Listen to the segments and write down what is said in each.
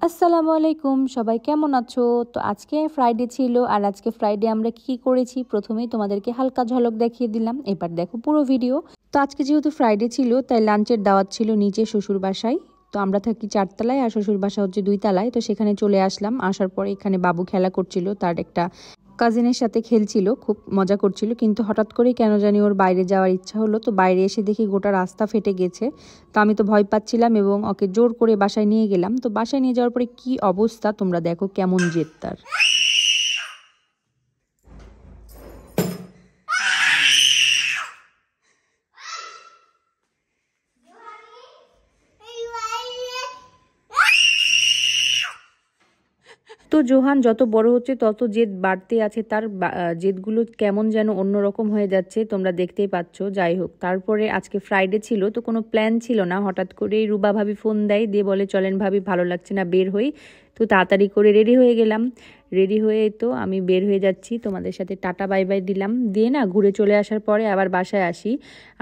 আসসালামু আলাইকুম, সবাই কেমন আছো? তো আজকে ফ্রাইডে ছিল, আর আজকে ফ্রাইডে আমরা কি করেছি প্রথমেই তোমাদেরকে হালকা ঝলক দেখিয়ে দিলাম। এবার দেখো পুরো ভিডিও। তো আজকে যেহেতু ফ্রাইডে ছিল, তাই লাঞ্চের দাওয়াত ছিল নিচে শ্বশুর বাসায়। তো আমরা থাকি 4 তলায় আর শ্বশুর বাসা হচ্ছে 2 তলায়। তো সেখানে চলে আসলাম। আসার পরে এখানে বাবু খেলা করছিল, তার একটা কাজিনের সাথে খেলছিল, খুব মজা করছিল। কিন্তু হঠাৎ করেই কেন জানি ওর বাইরে যাওয়ার ইচ্ছা হলো। তো বাইরে এসে দেখি গোটা রাস্তা ফেটে গেছে। তো আমি তো ভয় পাচ্ছিলাম এবং ওকে জোর করে বাসায় নিয়ে গেলাম। তো বাসায় নিয়ে যাওয়ার পরে কি অবস্থা তোমরা দেখো, কেমন জেদ তার। তো জোহান যত বড় হচ্ছে তত জেদ বাড়তে আছে তার। জেদগুলো কেমন যেন অন্যরকম হয়ে যাচ্ছে, তোমরা দেখতেই পাচ্ছ। যাই হোক, তারপরে আজকে ফ্রাইডে ছিল, তো কোনো প্ল্যান ছিল না। হঠাৎ করেই রুবা ভাবি ফোন দেয়, দিয়ে বলে চলেন ভাবি, ভালো লাগছে না, বের হই। তো তাড়াতাড়ি করে রেডি হয়ে গেলাম। রেডি হয়ে তো আমি বের হয়ে যাচ্ছি, তোমাদের সাথে টাটা বাই বাই দিলাম, দিয়ে না ঘুরে চলে আসার পরে আবার বাসায় আসি।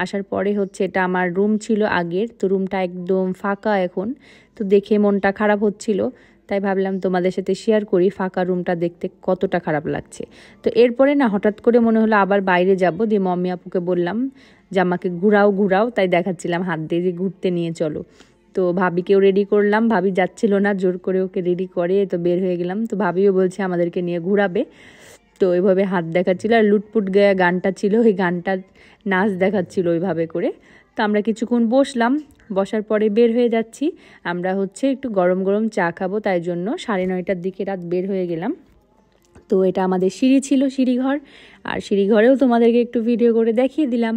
আসার পরে হচ্ছে এটা আমার রুম ছিল আগের, তো রুমটা একদম ফাঁকা এখন। তো দেখে মনটা খারাপ হচ্ছিল, তাই ভাবলাম তোমাদের সাথে শেয়ার করি ফাঁকা রুমটা দেখতে কতটা খারাপ লাগছে। তো এরপরে না হঠাৎ করে মনে হলো আবার বাইরে যাব, দিয়ে মম্মি আপুকে বললাম যে আমাকে ঘুরাও ঘুরাও, তাই দেখাচ্ছিলাম হাত দিয়ে যে ঘুরতে নিয়ে চলো। তো ভাবিকেও রেডি করলাম, ভাবি যাচ্ছিল না, জোর করে ওকে রেডি করে তো বের হয়ে গেলাম। তো ভাবিও বলছে আমাদেরকে নিয়ে ঘুরাবে। তো ওইভাবে হাত দেখাচ্ছিল, আর লুটপুট গায়ে গানটা ছিল, ওই গানটার নাচ দেখাচ্ছিল ওইভাবে করে। তো আমরা কিছুক্ষণ বসলাম, বসার পরে বের হয়ে যাচ্ছি। আমরা হচ্ছে একটু গরম গরম চা খাবো, তাই জন্য 9:30টার দিকে রাত বের হয়ে গেলাম। তো এটা আমাদের সিঁড়ি ছিল, সিঁড়িঘর। আর সিঁড়িঘরেও তোমাদেরকে একটু ভিডিও করে দেখিয়ে দিলাম।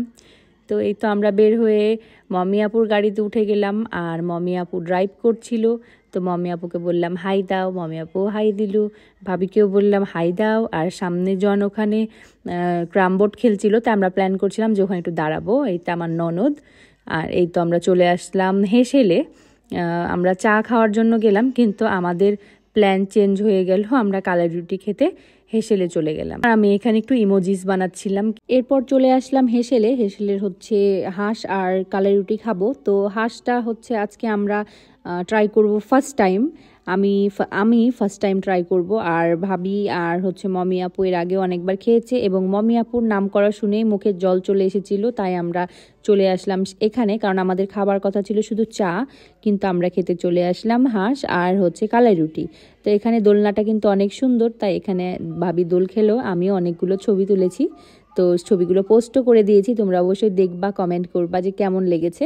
তো এই তো আমরা বের হয়ে মমি আপুর গাড়িতে উঠে গেলাম, আর মমি আপু ড্রাইভ করছিল। তো মমি আপুকে বললাম হাই দাও, মমি আপু হাই দিল। ভাবিকেও বললাম হাই দাও। আর সামনে জন ওখানে ক্রামবোর্ড খেলছিল, তো আমরা প্ল্যান করছিলাম যে ওখানে একটু দাঁড়াবো। এইটা আমার ননদ। আর এই তো আমরা চলে আসলাম হেসেলে। আমরা চা খাওয়ার জন্য গেলাম, কিন্তু আমাদের প্ল্যান চেঞ্জ হয়ে গেল, আমরা কালাই রুটি খেতে হেসেলে চলে গেলাম। আর আমি এখানে একটু ইমোজিস বানাচ্ছিলাম। এরপর চলে আসলাম হেসেলে। হেসেলের হচ্ছে হাঁস আর কালাই রুটি খাবো। তো হাঁসটা হচ্ছে আজকে আমরা ট্রাই করব ফার্স্ট টাইম। আমি ফার্স্ট টাইম ট্রাই করব। আর ভাবি আর হচ্ছে মমি আপু এর আগে অনেকবার খেয়েছে, এবং মমি আপুর নাম করা শুনেই মুখে জল চলে এসেছিল, তাই আমরা চলে আসলাম এখানে। কারণ আমাদের খাবার কথা ছিল শুধু চা, কিন্তু আমরা খেতে চলে আসলাম হাঁস আর হচ্ছে কালাই রুটি। তো এখানে দোলনাটা কিন্তু অনেক সুন্দর, তাই এখানে ভাবি দোল খেলো, আমিও অনেকগুলো ছবি তুলেছি। তো ছবিগুলো পোস্টও করে দিয়েছি, তোমরা অবশ্যই দেখবা, কমেন্ট করবা যে কেমন লেগেছে।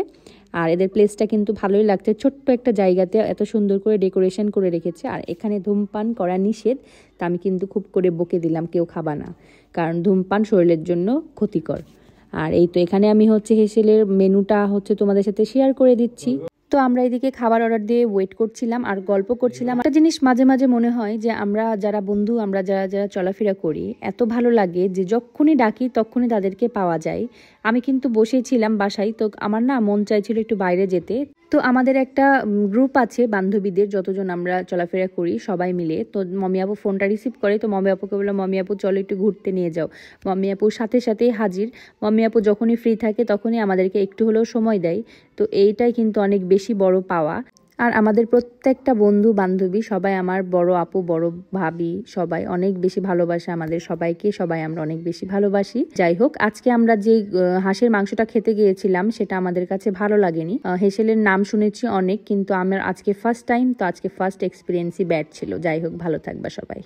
আর এদের প্লেসটা কিন্তু ভালোই লাগছে, ছোট্ট একটা জায়গাতে এত সুন্দর করে ডেকোরেশন করে রেখেছে। আর এখানে ধূমপান করা নিষেধ, তা আমি কিন্তু খুব করে বকে দিলাম কেউ খাবা না, কারণ ধূমপান শরীরের জন্য ক্ষতিকর। আর এই তো এখানে আমি হচ্ছে হেসেলের মেনুটা হচ্ছে তোমাদের সাথে শেয়ার করে দিচ্ছি। তো আমরা এদিকে খাবার অর্ডার দিয়ে ওয়েট করছিলাম আর গল্প করছিলাম। একটা জিনিস মাঝে মাঝে মনে হয় যে আমরা যারা বন্ধু, আমরা যারা যারা চলাফেরা করি, এত ভালো লাগে যে যখনই ডাকি তখনই তাদেরকে পাওয়া যায়। আমি কিন্তু বসেই ছিলাম বাসায়, তো আমার না মন চাইছিল একটু বাইরে যেতে। তো আমাদের একটা গ্রুপ আছে বান্ধবীদের, যতজন আমরা চলাফেরা করি সবাই মিলে। তো মমি আপু ফোনটা রিসিভ করে, তো মমি আপুকে বললাম মমি আপু চলো একটু ঘুরতে নিয়ে যাও। মমি আপুর সাথে সাথেই হাজির। মমি আপু যখনই ফ্রি থাকে তখনই আমাদেরকে একটু হলেও সময় দেয়। তো এইটাই কিন্তু অনেক বেশি বড় পাওয়া। আর আমাদের প্রত্যেকটা বন্ধু বান্ধবী সবাই আমার বড় আপু, বড় ভাবি, সবাই অনেক বেশি ভালোবাসে আমাদের সবাইকে, সবাই আমরা অনেক বেশি ভালোবাসি। যাই হোক, আজকে আমরা যে হাঁসের মাংসটা খেতে গিয়েছিলাম সেটা আমাদের কাছে ভালো লাগেনি। হেসেলের নাম শুনেছি অনেক, কিন্তু আমার আজকে ফার্স্ট টাইম, তো আজকে ফার্স্ট এক্সপিরিয়েন্সই ব্যাড ছিল। যাই হোক, ভালো থাকবা সবাই।